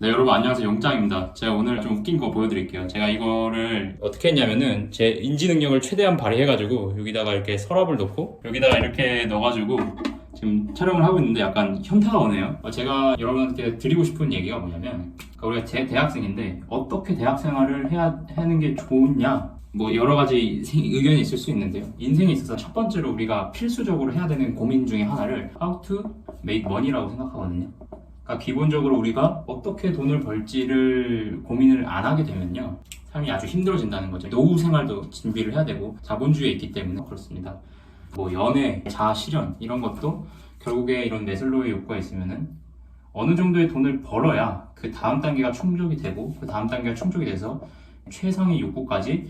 네, 여러분 안녕하세요. 용짱입니다. 제가 오늘 좀 웃긴 거 보여드릴게요. 제가 이거를 어떻게 했냐면은 제 인지 능력을 최대한 발휘해가지고 여기다가 이렇게 서랍을 놓고 여기다가 이렇게 넣어가지고 지금 촬영을 하고 있는데 약간 현타가 오네요. 제가 여러분한테 드리고 싶은 얘기가 뭐냐면 우리가 대학생인데 어떻게 대학 생활을 해야 하는 게 좋냐, 뭐 여러 가지 의견이 있을 수 있는데요. 인생에 있어서 첫 번째로 우리가 필수적으로 해야 되는 고민 중에 하나를 How to make money라고 생각하거든요. 그러니까 기본적으로 우리가 어떻게 돈을 벌지를 고민을 안 하게 되면요, 삶이 아주 힘들어진다는 거죠. 노후 생활도 준비를 해야 되고 자본주의에 있기 때문에 그렇습니다. 뭐 연애, 자아 실현 이런 것도 결국에 이런 매슬로우의 욕구가 있으면은 어느 정도의 돈을 벌어야 그 다음 단계가 충족이 되고 그 다음 단계가 충족이 돼서 최상의 욕구까지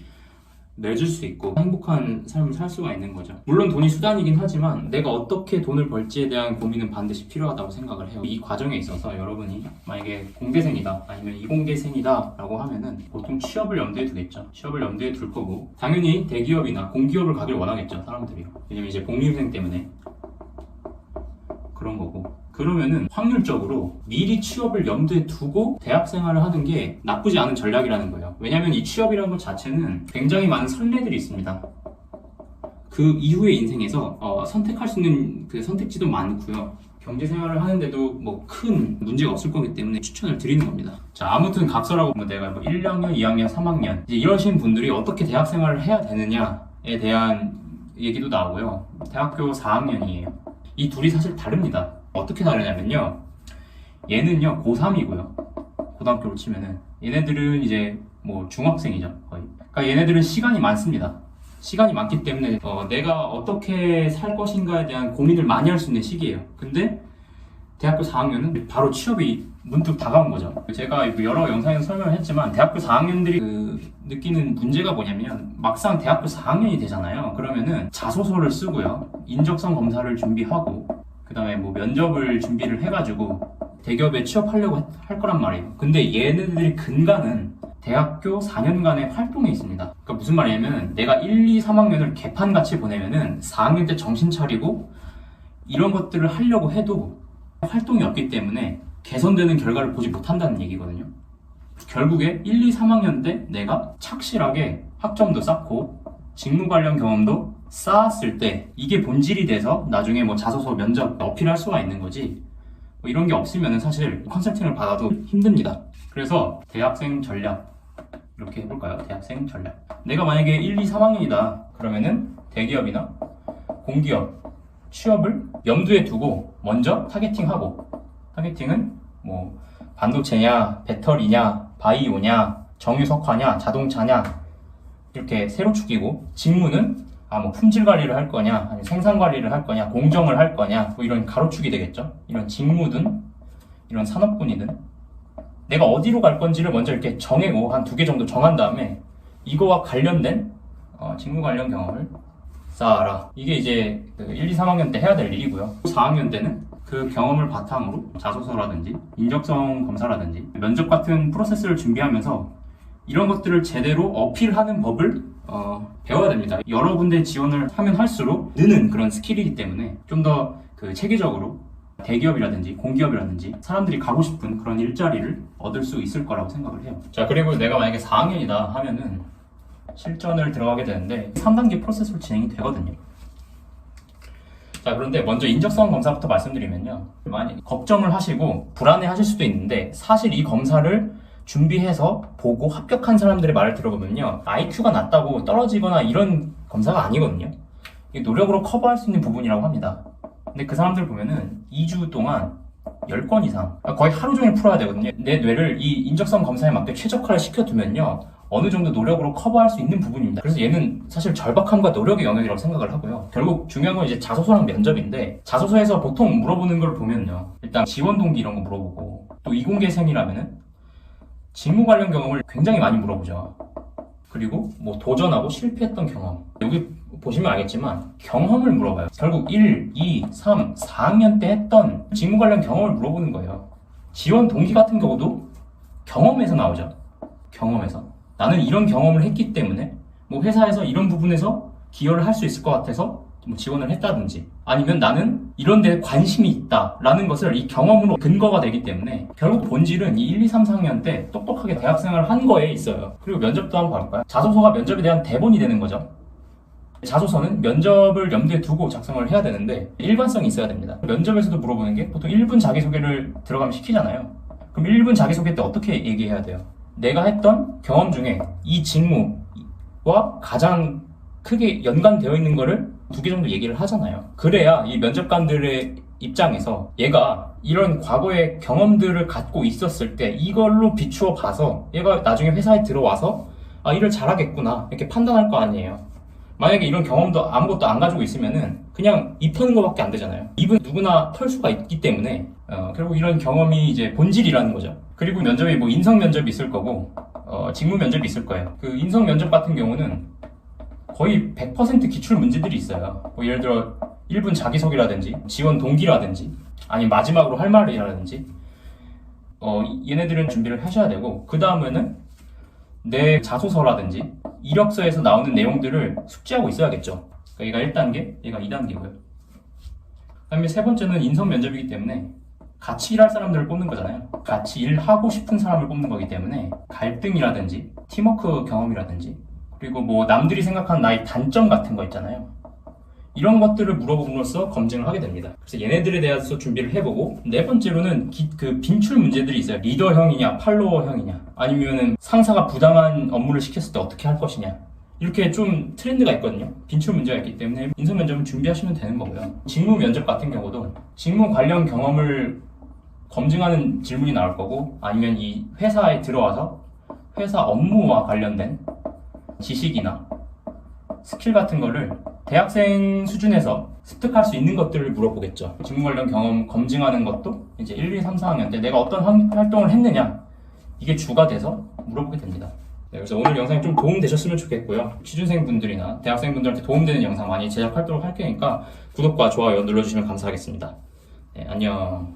내줄 수 있고 행복한 삶을 살 수가 있는 거죠. 물론 돈이 수단이긴 하지만 내가 어떻게 돈을 벌지에 대한 고민은 반드시 필요하다고 생각을 해요. 이 과정에 있어서 여러분이 만약에 공대생이다 아니면 이공계생이다 라고 하면은 보통 취업을 염두에 두겠죠. 취업을 염두에 둘 거고 당연히 대기업이나 공기업을 가길 원하겠죠, 사람들이. 왜냐면 이제 복리후생 때문에 그런 거고, 그러면은 확률적으로 미리 취업을 염두에 두고 대학 생활을 하는 게 나쁘지 않은 전략이라는 거예요. 왜냐면 이 취업이라는 것 자체는 굉장히 많은 선례들이 있습니다. 그 이후의 인생에서 선택할 수 있는 그 선택지도 많고요. 경제 생활을 하는데도 뭐 큰 문제가 없을 거기 때문에 추천을 드리는 겁니다. 자, 아무튼 각설하고 뭐 내가 뭐 1학년, 2학년, 3학년 이제 이러신 분들이 어떻게 대학 생활을 해야 되느냐에 대한 얘기도 나오고요. 대학교 4학년이에요. 이 둘이 사실 다릅니다. 어떻게 다르냐면요, 얘는요 고3이고요 고등학교로 치면은 얘네들은 이제 뭐 중학생이죠, 거의. 그러니까 얘네들은 시간이 많습니다. 시간이 많기 때문에 내가 어떻게 살 것인가에 대한 고민을 많이 할 수 있는 시기예요. 근데 대학교 4학년은 바로 취업이 문득 다가온 거죠. 제가 여러 영상에서 설명을 했지만 대학교 4학년들이 느끼는 문제가 뭐냐면 막상 대학교 4학년이 되잖아요. 그러면은 자소서를 쓰고요, 인적성 검사를 준비하고 그 다음에 뭐 면접을 준비를 해가지고 대기업에 취업하려고 할 거란 말이에요. 근데 얘네들이 근간은 대학교 4년간의 활동에 있습니다. 그러니까 무슨 말이냐면 내가 1, 2, 3학년을 개판같이 보내면은 4학년 때 정신 차리고 이런 것들을 하려고 해도 활동이 없기 때문에 개선되는 결과를 보지 못한다는 얘기거든요. 결국에 1, 2, 3학년 때 내가 착실하게 학점도 쌓고 직무 관련 경험도 쌓았을 때 이게 본질이 돼서 나중에 뭐 자소서, 면접 어필할 수가 있는 거지, 뭐 이런 게 없으면 사실 컨설팅을 받아도 힘듭니다. 그래서 대학생 전략 이렇게 해볼까요? 대학생 전략. 내가 만약에 1, 2, 3학년이다 그러면은 대기업이나 공기업 취업을 염두에 두고 먼저 타겟팅하고, 타겟팅은 뭐 반도체냐, 배터리냐, 바이오냐, 정유석화냐, 자동차냐 이렇게 세로 축이고, 직무는 뭐 품질 관리를 할 거냐, 아니면 생산 관리를 할 거냐, 공정을 할 거냐, 뭐 이런 가로축이 되겠죠. 이런 직무든 이런 산업군이든 내가 어디로 갈 건지를 먼저 이렇게 정해고 한 2개 정도 정한 다음에 이거와 관련된 직무 관련 경험을 쌓아라. 이게 이제 1, 2, 3학년 때 해야 될 일이고요. 4학년 때는 그 경험을 바탕으로 자소서라든지 인적성 검사라든지 면접 같은 프로세스를 준비하면서 이런 것들을 제대로 어필하는 법을 배워야 됩니다. 여러 군데 지원을 하면 할수록 느는 그런 스킬이기 때문에 좀 더 그 체계적으로 대기업이라든지 공기업이라든지 사람들이 가고 싶은 그런 일자리를 얻을 수 있을 거라고 생각을 해요. 자, 그리고 내가 만약에 4학년이다 하면은 실전을 들어가게 되는데 3단계 프로세스로 진행이 되거든요. 자, 그런데 먼저 인적성 검사부터 말씀드리면요, 많이 걱정을 하시고 불안해 하실 수도 있는데 사실 이 검사를 준비해서 보고 합격한 사람들의 말을 들어보면요, IQ가 낮다고 떨어지거나 이런 검사가 아니거든요. 이게 노력으로 커버할 수 있는 부분이라고 합니다. 근데 그 사람들 보면은 2주 동안 10건 이상 거의 하루 종일 풀어야 되거든요. 내 뇌를 이 인적성 검사에 맞게 최적화를 시켜두면요 어느 정도 노력으로 커버할 수 있는 부분입니다. 그래서 얘는 사실 절박함과 노력의 영역이라고 생각을 하고요. 결국 중요한 건 이제 자소서랑 면접인데, 자소서에서 보통 물어보는 걸 보면요, 일단 지원 동기 이런 거 물어보고, 또 이공계생이라면은 직무 관련 경험을 굉장히 많이 물어보죠. 그리고 뭐 도전하고 실패했던 경험, 여기 보시면 알겠지만 경험을 물어봐요. 결국 1, 2, 3, 4학년 때 했던 직무 관련 경험을 물어보는 거예요. 지원 동기 같은 경우도 경험에서 나오죠. 경험에서 나는 이런 경험을 했기 때문에 뭐 회사에서 이런 부분에서 기여를 할 수 있을 것 같아서 뭐 지원을 했다든지 아니면 나는 이런 데 관심이 있다라는 것을 이 경험으로 근거가 되기 때문에 결국 본질은 이 1, 2, 3, 4학년 때 똑똑하게 대학생활을 한 거에 있어요. 그리고 면접도 한번 볼까요? 자소서가 면접에 대한 대본이 되는 거죠. 자소서는 면접을 염두에 두고 작성을 해야 되는데 일관성이 있어야 됩니다. 면접에서도 물어보는 게 보통 1분 자기소개를 들어가면 시키잖아요. 그럼 1분 자기소개 때 어떻게 얘기해야 돼요? 내가 했던 경험 중에 이 직무와 가장 크게 연관되어 있는 거를 2개 정도 얘기를 하잖아요. 그래야 이 면접관들의 입장에서 얘가 이런 과거의 경험들을 갖고 있었을 때 이걸로 비추어 봐서 얘가 나중에 회사에 들어와서 아, 일을 잘하겠구나 이렇게 판단할 거 아니에요. 만약에 이런 경험도 아무것도 안 가지고 있으면은 그냥 입 터는 거밖에 안 되잖아요. 입은 누구나 털 수가 있기 때문에 결국 이런 경험이 이제 본질이라는 거죠. 그리고 면접이 뭐 인성 면접이 있을 거고 직무 면접이 있을 거예요. 그 인성 면접 같은 경우는 거의 100% 기출 문제들이 있어요. 뭐 예를 들어 1분 자기소개라든지 지원 동기라든지 아니면 마지막으로 할 말이라든지 얘네들은 준비를 하셔야 되고 그 다음에는 내 자소서라든지 이력서에서 나오는 내용들을 숙지하고 있어야겠죠. 그러니까 얘가 1단계, 얘가 2단계고요. 그 다음에 세 번째는 인성 면접이기 때문에 같이 일할 사람들을 뽑는 거잖아요. 같이 일하고 싶은 사람을 뽑는 거기 때문에 갈등이라든지 팀워크 경험이라든지 그리고 뭐 남들이 생각하는 나의 단점 같은 거 있잖아요. 이런 것들을 물어봄으로써 검증을 하게 됩니다. 그래서 얘네들에 대해서 준비를 해보고 네 번째로는 그 빈출 문제들이 있어요. 리더형이냐 팔로워형이냐 아니면은 상사가 부당한 업무를 시켰을 때 어떻게 할 것이냐 이렇게 좀 트렌드가 있거든요. 빈출 문제가 있기 때문에 인성 면접은 준비하시면 되는 거고요. 직무 면접 같은 경우도 직무 관련 경험을 검증하는 질문이 나올 거고 아니면 이 회사에 들어와서 회사 업무와 관련된 지식이나 스킬 같은 거를 대학생 수준에서 습득할 수 있는 것들을 물어보겠죠. 직무 관련 경험 검증하는 것도 이제 1, 2, 3, 4학년 때 내가 어떤 활동을 했느냐 이게 주가 돼서 물어보게 됩니다. 네, 그래서 오늘 영상이 좀 도움되셨으면 좋겠고요. 취준생분들이나 대학생분들한테 도움되는 영상 많이 제작하도록 할 테니까 구독과 좋아요 눌러주시면 감사하겠습니다. 네, 안녕.